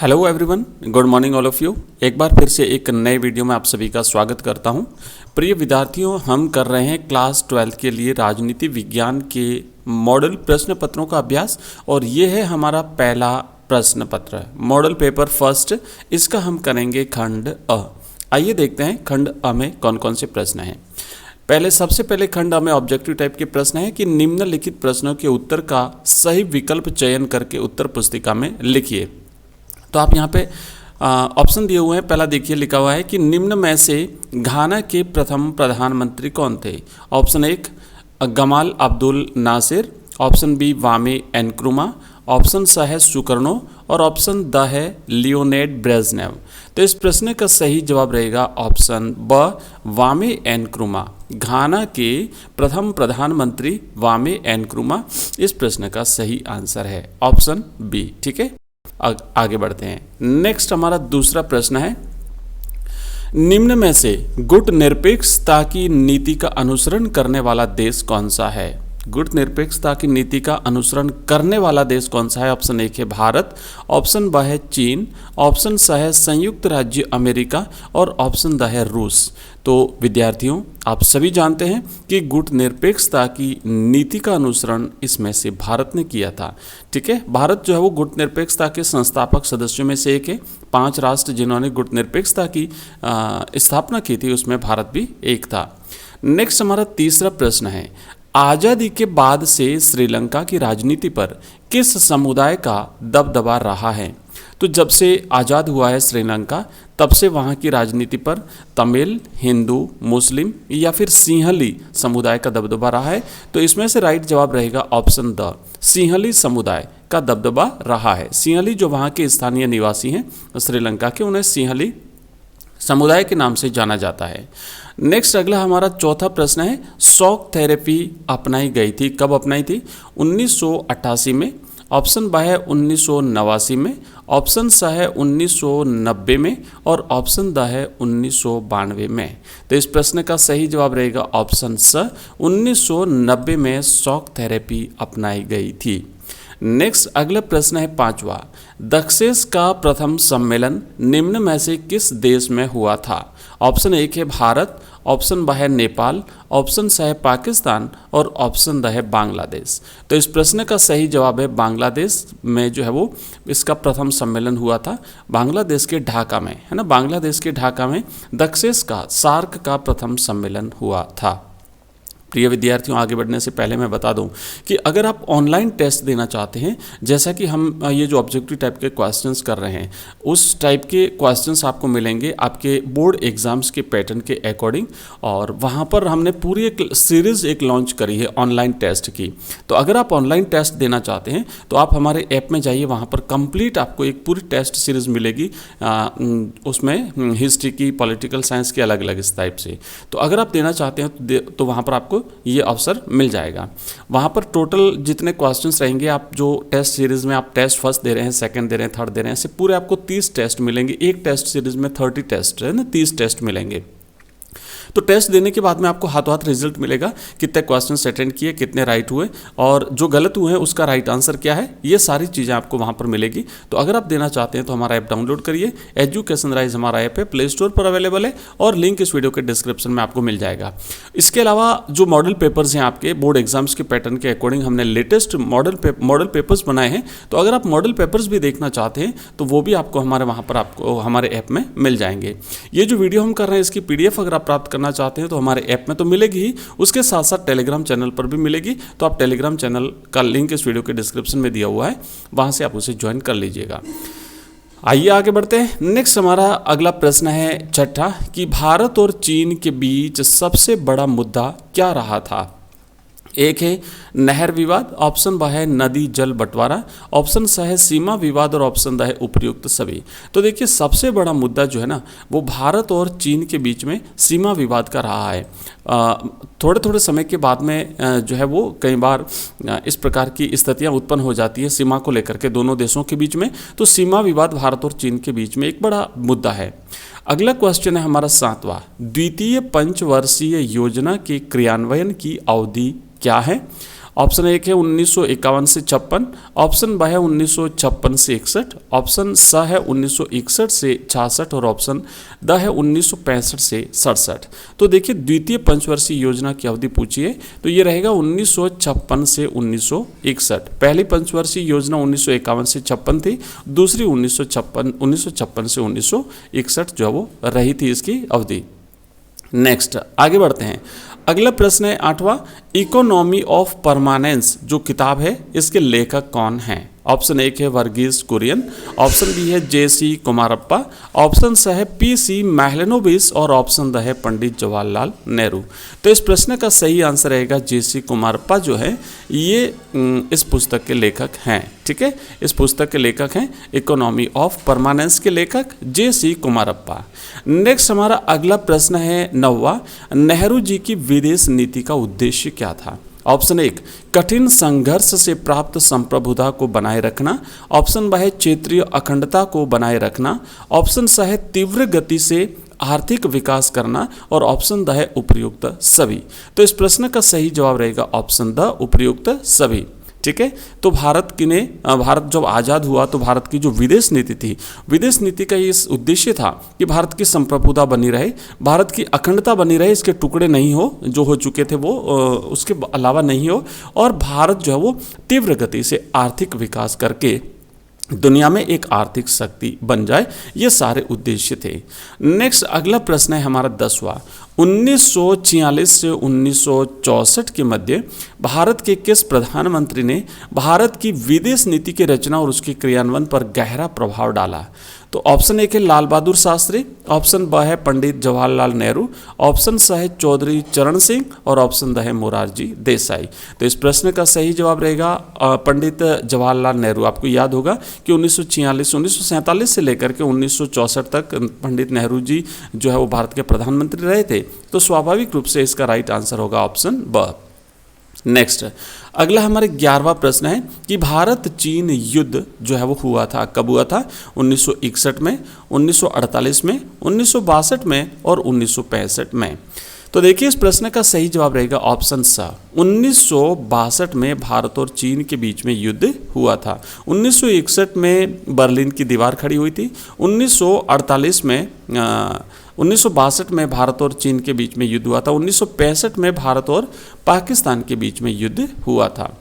Hello everyone, good morning all of you. एक बार फिर से एक नए वीडियो में आप सभी का स्वागत करता हूं। प्रिय विद्यार्थियों, हम कर रहे हैं क्लास 12 के लिए राजनीति विज्ञान के मॉडल प्रश्न पत्रों का अभ्यास और ये है हमारा पहला प्रश्न पत्र, मॉडल पेपर फर्स्ट। इसका हम करेंगे खंड अ। आइए देखते हैं खंड अ में कौन कौन से प्रश्न हैं। सबसे पहले खंड में ऑब्जेक्टिव टाइप के प्रश्न है कि निम्नलिखित प्रश्नों के उत्तर का सही विकल्प चयन करके उत्तर पुस्तिका में लिखिए। तो आप यहाँ पे ऑप्शन दिए हुए हैं। पहला देखिए, लिखा हुआ है कि निम्न में से घाना के प्रथम प्रधानमंत्री कौन थे। Option 1 Gamal Abdul Nasser, option B Kwame Nkrumah, option स है सुकर्नो और ऑप्शन द है लियोनेड ब्रेजनेव। तो इस प्रश्न का सही जवाब रहेगा ऑप्शन ब वामे एनक्रुमा। घाना के प्रथम प्रधानमंत्री वामे एनक्रुमा इस प्रश्न का सही आंसर है ऑप्शन बी। ठीक है, आगे बढ़ते हैं। नेक्स्ट हमारा दूसरा प्रश्न है, निम्न में से गुट निरपेक्षता की नीति का अनुसरण करने वाला देश कौन सा है। गुट निरपेक्षता की नीति का अनुसरण करने वाला देश कौन सा है। ऑप्शन 1 है भारत, ऑप्शन ब है चीन, ऑप्शन स है संयुक्त राज्य अमेरिका और ऑप्शन द है रूस। तो विद्यार्थियों, आप सभी जानते हैं कि गुट निरपेक्षता की नीति का अनुसरण इसमें से भारत ने किया था। ठीक है, भारत जो है वो गुट निरपेक्षता के संस्थापक सदस्यों में से एक है। 5 राष्ट्र जिन्होंने गुट निरपेक्षता की स्थापना की थी उसमें भारत भी एक था। नेक्स्ट हमारा तीसरा प्रश्न है, आज़ादी के बाद से श्रीलंका की राजनीति पर किस समुदाय का दबदबा रहा है। तो जब से आज़ाद हुआ है श्रीलंका तब से वहाँ की राजनीति पर तमिल, हिंदू, मुस्लिम या फिर सिंहली समुदाय का दबदबा रहा है। तो इसमें से राइट जवाब रहेगा ऑप्शन द सिंहली समुदाय का दबदबा रहा है। सिंहली जो वहाँ के स्थानीय निवासी हैं श्रीलंका के, उन्हें सिंहली समुदाय के नाम से जाना जाता है। नेक्स्ट अगला हमारा चौथा प्रश्न है, शॉक थेरेपी अपनाई गई थी, कब अपनाई थी। 1988 में, ऑप्शन ब है 1989 में, ऑप्शन स है 1990 में और ऑप्शन द है 1992 में। तो इस प्रश्न का सही जवाब रहेगा ऑप्शन स 1990 में शॉक थेरेपी अपनाई गई थी। नेक्स्ट अगला प्रश्न है पांचवा, दक्षेस का प्रथम सम्मेलन निम्न में से किस देश में हुआ था। ऑप्शन 1 है भारत, ऑप्शन ब है नेपाल, ऑप्शन स है पाकिस्तान और ऑप्शन द है बांग्लादेश। तो इस प्रश्न का सही जवाब है बांग्लादेश में जो है वो इसका प्रथम सम्मेलन हुआ था, बांग्लादेश के ढाका में, है ना। बांग्लादेश के ढाका में दक्षेस का सार्क का प्रथम सम्मेलन हुआ था। प्रिय विद्यार्थियों, आगे बढ़ने से पहले मैं बता दूं कि अगर आप ऑनलाइन टेस्ट देना चाहते हैं, जैसा कि हम ये जो ऑब्जेक्टिव टाइप के क्वेश्चंस कर रहे हैं उस टाइप के क्वेश्चंस आपको मिलेंगे आपके बोर्ड एग्जाम्स के पैटर्न के अकॉर्डिंग, और वहाँ पर हमने पूरी एक सीरीज़ लॉन्च करी है ऑनलाइन टेस्ट की। तो अगर आप ऑनलाइन टेस्ट देना चाहते हैं तो आप हमारे ऐप में जाइए, वहाँ पर कंप्लीट आपको एक पूरी टेस्ट सीरीज़ मिलेगी, उसमें हिस्ट्री की, पॉलिटिकल साइंस की, अलग अलग इस टाइप से। तो अगर आप देना चाहते हैं तो वहाँ पर आपको ये अवसर मिल जाएगा। वहाँ पर टोटल जितने क्वेश्चंस रहेंगे, आप जो टेस्ट सीरीज़ में आप टेस्ट फर्स्ट दे रहे हैं, सेकंड दे रहे हैं, थर्ड दे रहे हैं, ऐसे पूरे आपको 30 टेस्ट मिलेंगे। एक टेस्ट सीरीज़ में 30 टेस्ट है ना, 30 टेस्ट मिलेंगे। तो टेस्ट देने के बाद में आपको हाथों हाथ रिजल्ट मिलेगा, कितने क्वेश्चंस अटेंड किए, कितने राइट हुए और जो गलत हुए हैं उसका राइट आंसर क्या है, ये सारी चीज़ें आपको वहाँ पर मिलेगी। तो अगर आप देना चाहते हैं तो हमारा ऐप डाउनलोड करिए। एजुकेशन राइज हमारा ऐप है, प्ले स्टोर पर अवेलेबल है और लिंक इस वीडियो के डिस्क्रिप्शन में आपको मिल जाएगा। इसके अलावा जो मॉडल पेपर्स हैं आपके बोर्ड एग्जाम्स के पैटर्न के अकॉर्डिंग हमने लेटेस्ट मॉडल पेपर्स बनाए हैं। तो अगर आप मॉडल पेपर्स भी देखना चाहते हैं तो वो भी आपको हमारे वहाँ पर आपको हमारे ऐप में मिल जाएंगे। ये जो वीडियो हम कर रहे हैं इसकी PDF अगर आप प्राप्त करना चाहते हैं तो हमारे ऐप में तो मिलेगी ही, उसके साथ साथ टेलीग्राम चैनल पर भी मिलेगी। तो आप टेलीग्राम चैनल का लिंक इस वीडियो के डिस्क्रिप्शन में दिया हुआ है, वहां से आप उसे ज्वाइन कर लीजिएगा। आइए आगे बढ़ते हैं। नेक्स्ट हमारा अगला प्रश्न है छठा, कि भारत और चीन के बीच सबसे बड़ा मुद्दा क्या रहा था। एक है नहर विवाद, ऑप्शन ब है नदी जल बंटवारा, ऑप्शन स है सीमा विवाद और ऑप्शन द है उपयुक्त सभी। तो देखिए, सबसे बड़ा मुद्दा जो है ना वो भारत और चीन के बीच में सीमा विवाद का रहा है। थोड़े थोड़े समय के बाद में जो है वो कई बार इस प्रकार की स्थितियां उत्पन्न हो जाती है सीमा को लेकर के दोनों देशों के बीच में। तो सीमा विवाद भारत और चीन के बीच में एक बड़ा मुद्दा है। अगला क्वेश्चन है हमारा 7वां, द्वितीय पंचवर्षीय योजना के क्रियान्वयन की अवधि क्या है। ऑप्शन एक है 1951 से 56, ऑप्शन ब है 1956 से 61, ऑप्शन स है 1961 से 66 और ऑप्शन द है 1965 से 67। तो देखिए द्वितीय पंचवर्षीय योजना की अवधि पूछी है तो ये रहेगा 1956 से 1961। पहली पंचवर्षीय योजना 1951 से 56 थी, दूसरी 1956 से 1961 जो है वो रही थी इसकी अवधि। नेक्स्ट आगे बढ़ते हैं। अगला प्रश्न है 8वां, इकोनॉमी ऑफ परमानेंस जो किताब है इसके लेखक कौन हैं? ऑप्शन एक है वर्गीस कुरियन, ऑप्शन बी है जे.सी. कुमारप्पा, ऑप्शन स है पी.सी. मैहलनोबिस और ऑप्शन द है पंडित जवाहरलाल नेहरू। तो इस प्रश्न का सही आंसर रहेगा जे.सी. कुमारप्पा जो है ये इस पुस्तक के लेखक हैं। ठीक है, इस पुस्तक के लेखक हैं इकोनॉमी ऑफ परमानेंस के लेखक जे.सी. कुमारप्पा। नेक्स्ट हमारा अगला प्रश्न है 9वां, नेहरू जी की विदेश नीति का उद्देश्य क्या था? ऑप्शन एक, कठिन संघर्ष से प्राप्त संप्रभुता को बनाए रखना, ऑप्शन ब है क्षेत्रीय अखंडता को बनाए रखना, ऑप्शन स है तीव्र गति से आर्थिक विकास करना और ऑप्शन द है उपर्युक्त सभी। तो इस प्रश्न का सही जवाब रहेगा ऑप्शन द उपर्युक्त सभी। ठीक है, तो भारत जब आज़ाद हुआ तो भारत की जो विदेश नीति थी, विदेश नीति का ये उद्देश्य था कि भारत की संप्रभुता बनी रहे, भारत की अखंडता बनी रहे, इसके टुकड़े नहीं हो, जो हो चुके थे वो उसके अलावा नहीं हो, और भारत जो है वो तीव्र गति से आर्थिक विकास करके दुनिया में एक आर्थिक शक्ति बन जाए, ये सारे उद्देश्य थे। नेक्स्ट अगला प्रश्न है हमारा 10वां, 1946 से 1964 के मध्य भारत के किस प्रधानमंत्री ने भारत की विदेश नीति की रचना और उसके क्रियान्वयन पर गहरा प्रभाव डाला? तो ऑप्शन एक है लाल बहादुर शास्त्री, ऑप्शन ब है पंडित जवाहरलाल नेहरू, ऑप्शन स है चौधरी चरण सिंह और ऑप्शन द है मोरारजी देसाई। तो इस प्रश्न का सही जवाब रहेगा पंडित जवाहरलाल नेहरू। आपको याद होगा कि 1947 से लेकर के 1964 तक पंडित नेहरू जी जो है वो भारत के प्रधानमंत्री रहे थे, तो स्वाभाविक रूप से इसका राइट आंसर होगा ऑप्शन ब। नेक्स्ट अगला हमारे 11वां प्रश्न है कि भारत चीन युद्ध जो है वो हुआ था, कब हुआ था? 1961 में, 1948 में, 1962 में और 1965 में। तो देखिए इस प्रश्न का सही जवाब रहेगा ऑप्शन स। 1962 में भारत और चीन के बीच में युद्ध हुआ था। 1961 में बर्लिन की दीवार खड़ी हुई थी। 1962 में भारत और चीन के बीच में युद्ध हुआ था। 1965 में भारत और पाकिस्तान के बीच में युद्ध हुआ था।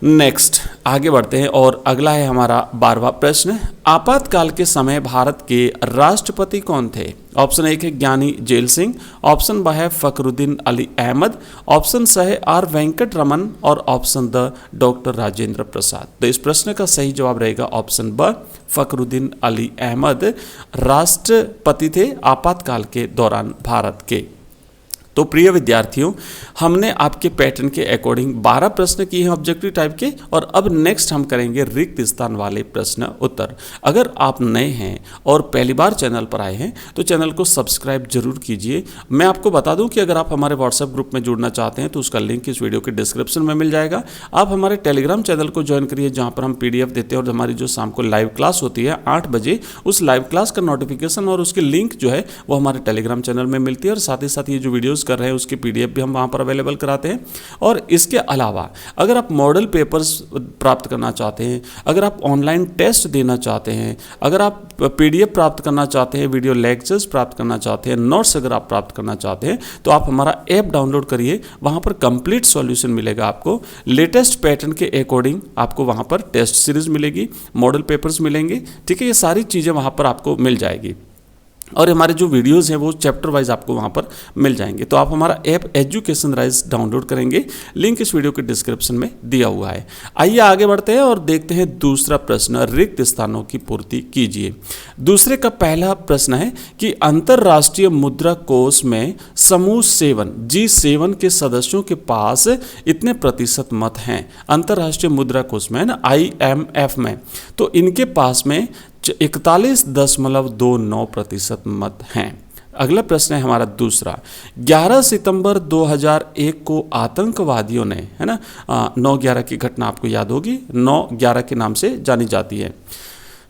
नेक्स्ट आगे बढ़ते हैं और अगला है हमारा 12वां प्रश्न, आपातकाल के समय भारत के राष्ट्रपति कौन थे? ऑप्शन एक है ज्ञानी जेल सिंह, ऑप्शन ब है फखरुद्दीन अली अहमद, ऑप्शन स है आर वेंकट रमन और option the doctor Rajendra Prasad. तो इस प्रश्न का सही जवाब रहेगा ऑप्शन ब, फखरुद्दीन अली अहमद राष्ट्रपति थे आपातकाल के दौरान भारत के। तो प्रिय विद्यार्थियों, हमने आपके पैटर्न के अकॉर्डिंग 12 प्रश्न किए हैं ऑब्जेक्टिव टाइप के, और अब नेक्स्ट हम करेंगे रिक्त स्थान वाले प्रश्न उत्तर। अगर आप नए हैं और पहली बार चैनल पर आए हैं तो चैनल को सब्सक्राइब जरूर कीजिए। मैं आपको बता दूं कि अगर आप हमारे व्हाट्सएप ग्रुप में जुड़ना चाहते हैं तो उसका लिंक इस वीडियो के डिस्क्रिप्शन में मिल जाएगा। आप हमारे टेलीग्राम चैनल को ज्वाइन करिए जहाँ पर हम PDF देते हैं, और हमारी जो शाम को लाइव क्लास होती है 8 बजे, उस लाइव क्लास का नोटिफिकेशन और उसकी लिंक जो है वो हमारे टेलीग्राम चैनल में मिलती है, और साथ ही साथ ये जो वीडियोज़ कर रहे हैं उसकी PDF भी हम वहाँ पर अवेलेबल कराते हैं। और इसके अलावा अगर आप मॉडल पेपर्स प्राप्त करना चाहते हैं, अगर आप ऑनलाइन टेस्ट देना चाहते हैं, अगर आप PDF प्राप्त करना चाहते हैं, वीडियो लेक्चर्स प्राप्त करना चाहते हैं, नोट्स अगर आप प्राप्त करना चाहते हैं, तो आप हमारा ऐप डाउनलोड करिए। वहाँ पर कंप्लीट सॉल्यूशन मिलेगा आपको, लेटेस्ट पैटर्न के अकॉर्डिंग आपको वहाँ पर टेस्ट सीरीज मिलेगी, मॉडल पेपर्स मिलेंगे। ठीक है, ये सारी चीज़ें वहाँ पर आपको मिल जाएगी, और हमारे जो वीडियोस हैं वो चैप्टर वाइज आपको वहाँ पर मिल जाएंगे। तो आप हमारा ऐप एजुकेशन राइज डाउनलोड करेंगे, लिंक इस वीडियो के डिस्क्रिप्शन में दिया हुआ है। आइए आगे बढ़ते हैं और देखते हैं दूसरा प्रश्न, रिक्त स्थानों की पूर्ति कीजिए। दूसरे का पहला प्रश्न है कि अंतर्राष्ट्रीय मुद्रा कोष में समूह 7 G7 के सदस्यों के पास इतने प्रतिशत मत हैं। अंतर्राष्ट्रीय मुद्रा कोष में ना IMF में, तो इनके पास में 41.29% मत हैं। अगला प्रश्न है हमारा दूसरा, 11 सितंबर 2001 को आतंकवादियों ने, है ना, 9/11 की घटना आपको याद होगी, 9/11 के नाम से जानी जाती है।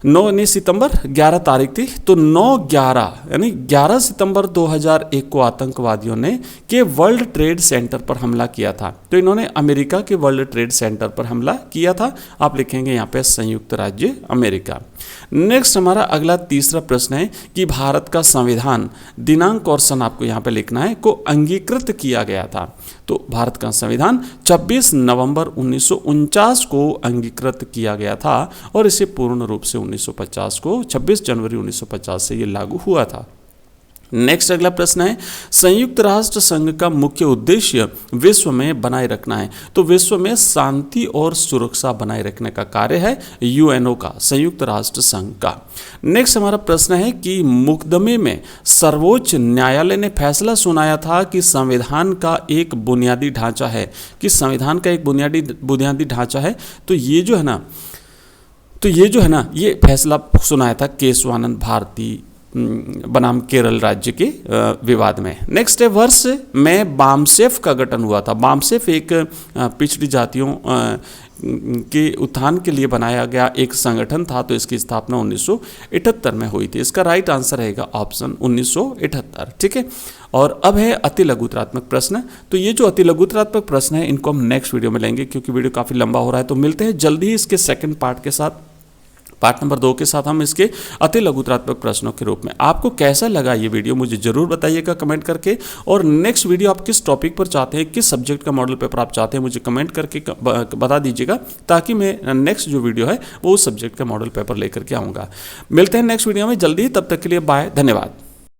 9 नहीं सितंबर 11 तारीख थी, तो 9/11 यानी 11 सितंबर 2001 को आतंकवादियों ने के वर्ल्ड ट्रेड सेंटर पर हमला किया था। तो इन्होंने अमेरिका के वर्ल्ड ट्रेड सेंटर पर हमला किया था। आप लिखेंगे यहाँ पे संयुक्त राज्य अमेरिका। नेक्स्ट हमारा अगला तीसरा प्रश्न है कि भारत का संविधान दिनांक और सन आपको यहाँ पे लिखना है को अंगीकृत किया गया था। तो भारत का संविधान 26 नवंबर 1949 को अंगीकृत किया गया था और इसे पूर्ण रूप से 1950 को 26 जनवरी 1950 से ये लागू हुआ था। नेक्स्ट अगला प्रश्न है संयुक्त राष्ट्र संघ का मुख्य उद्देश्य विश्व में बनाए रखना है। तो विश्व में शांति और सुरक्षा बनाए रखने का कार्य है यूएनओ का, संयुक्त राष्ट्र संघ का। नेक्स्ट हमारा प्रश्न है कि मुकदमे में सर्वोच्च न्यायालय ने फैसला सुनाया था कि संविधान का एक बुनियादी ढांचा है, कि संविधान का एक बुनियादी ढांचा है। तो ये जो है ना ये फैसला सुनाया था केशवानंद भारती बनाम केरल राज्य के विवाद में। नेक्स्ट है वर्ष में बामसेफ का गठन हुआ था। बामसेफ एक पिछड़ी जातियों के उत्थान के लिए बनाया गया एक संगठन था। तो इसकी स्थापना 1978 में हुई थी। इसका राइट आंसर रहेगा ऑप्शन 1978। ठीक है, और अब है अति लघुतरात्मक प्रश्न। तो ये जो अति लघुतरात्मक प्रश्न है इनको हम नेक्स्ट वीडियो में लेंगे क्योंकि वीडियो काफ़ी लंबा हो रहा है। तो मिलते हैं जल्दी ही इसके सेकंड पार्ट के साथ, पार्ट नंबर 2 के साथ हम इसके अति लघुतरात्मक प्रश्नों के रूप में। आपको कैसा लगा ये वीडियो मुझे जरूर बताइएगा कमेंट करके। और नेक्स्ट वीडियो आप किस टॉपिक पर चाहते हैं, किस सब्जेक्ट का मॉडल पेपर आप चाहते हैं, मुझे कमेंट करके बता दीजिएगा ताकि मैं नेक्स्ट जो वीडियो है वो उस सब्जेक्ट का मॉडल पेपर लेकर के आऊँगा। मिलते हैं नेक्स्ट वीडियो में जल्दी, तब तक के लिए बाय, धन्यवाद।